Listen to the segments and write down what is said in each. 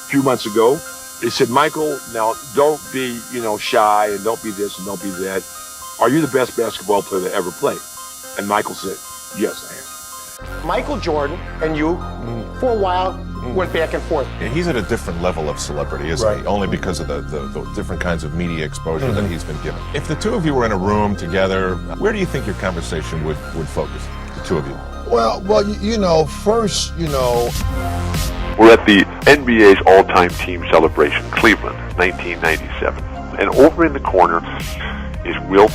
few months ago. They said, Michael, now don't be, shy and don't be this and don't be that. Are you the best basketball player that ever played? And Michael said, yes, I am. Michael Jordan and you, for a while, went back and forth. Yeah, he's at a different level of celebrity, isn't he? Only because of the different kinds of media exposure that he's been given. If the two of you were in a room together, where do you think your conversation would focus, the two of you? Well, first, We're at the NBA's all-time team celebration, Cleveland, 1997. And over in the corner is Wilt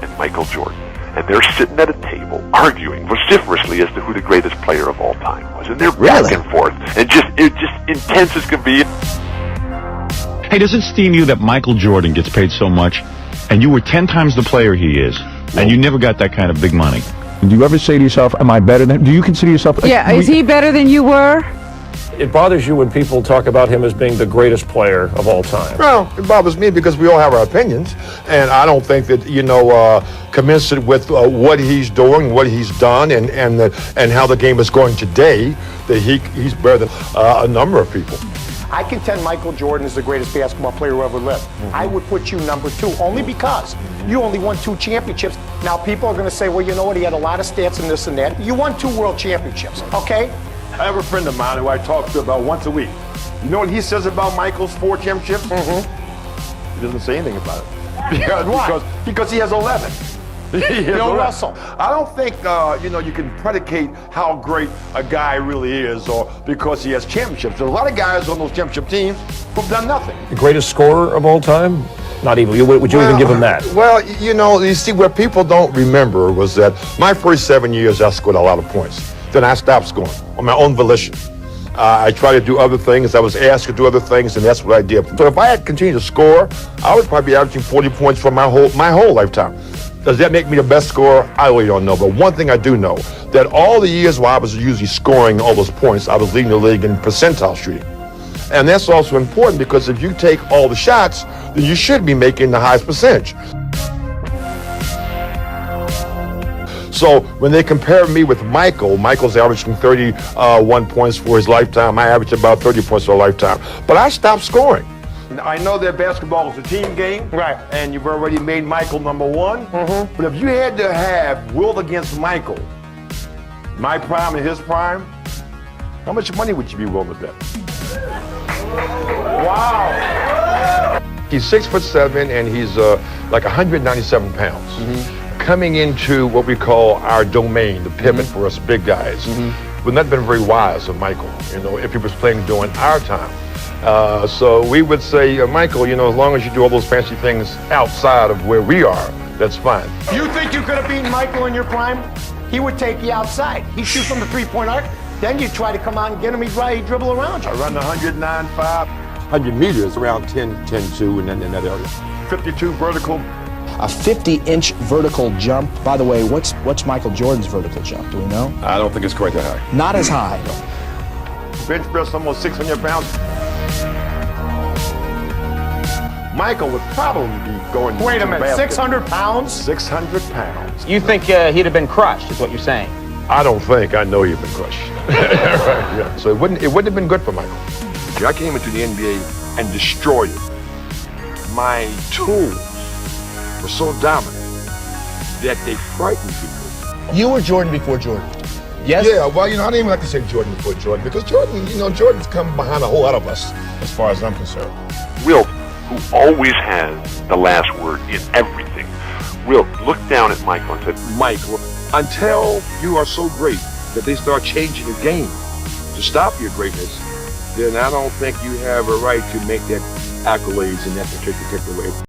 and Michael Jordan. And they're sitting at a table arguing vociferously as to who the greatest player of all time was. And they're back and forth. And just intense as can be. Hey, does it steam you that Michael Jordan gets paid so much and you were 10 times the player he is and you never got that kind of big money? Do you ever say to yourself, am I better than him? Do you consider yourself... Yeah, is he better than you were? It bothers you when people talk about him as being the greatest player of all time. Well, it bothers me because we all have our opinions, and I don't think that commensurate with what he's doing, what he's done, and how the game is going today, that he's better than a number of people. I contend Michael Jordan is the greatest basketball player who ever lived. I would put you number 2, only because you only won 2 championships. Now, people are going to say, well, you know what, he had a lot of stats and this and that. You won 2 world championships, okay? I have a friend of mine who I talk to about once a week. You know what he says about Michael's 4 championships? He doesn't say anything about it. Because he has 11. Bill Russell. I don't think, you can predicate how great a guy really is or because he has championships. There's a lot of guys on those championship teams who've done nothing. The greatest scorer of all time? Not even. Would you even give him that? Well, you see, what people don't remember was that my first 7 years, I scored a lot of points. Then I stopped scoring on my own volition. I tried to do other things. I was asked to do other things, and that's what I did. So if I had continued to score, I would probably be averaging 40 points for my whole lifetime. Does that make me the best scorer? I really don't know. But one thing I do know, that all the years while I was usually scoring all those points, I was leading the league in percentile shooting. And that's also important because if you take all the shots, then you should be making the highest percentage. So when they compare me with Michael's averaging 31 points for his lifetime. I averaged about 30 points for a lifetime. But I stopped scoring. I know that basketball is a team game, Right. and you've already made Michael number 1. But if you had to have Wilt against Michael, my prime and his prime, how much money would you be willing to bet? Wow. He's 6'7", and he's like 197 pounds. Coming into what we call our domain, the pivot for us big guys, would not have been very wise of Michael, if he was playing during our time. So we would say, Michael, as long as you do all those fancy things outside of where we are, that's fine. You think you could have beaten Michael in your prime? He would take you outside. He'd shoot from the 3-point arc. Then you try to come out and get him, he'd dribble around you. I run 109.5, 100 meters, around 10-2 in that area. 52 vertical. A 50-inch vertical jump. By the way, what's Michael Jordan's vertical jump? Do we know? I don't think it's quite that high. Not as high. Bench press almost 600 pounds. Michael would probably be going. Wait a minute, 600 pounds? 600 pounds. You think he'd have been crushed, is what you're saying? I don't think. I know he'd been crushed. Right, yeah. So it wouldn't have been good for Michael. I came into the NBA and destroyed it. My tools were so dominant that they frightened people. You were Jordan before Jordan. Yes? Yeah, well, I didn't even like to say Jordan before Jordan because Jordan's come behind a whole lot of us as far as I'm concerned. Wilt, who always has the last word in everything, Wilt looked down at Michael and said, Michael, until you are so great that they start changing the game to stop your greatness, then I don't think you have a right to make that accolades in that particular way.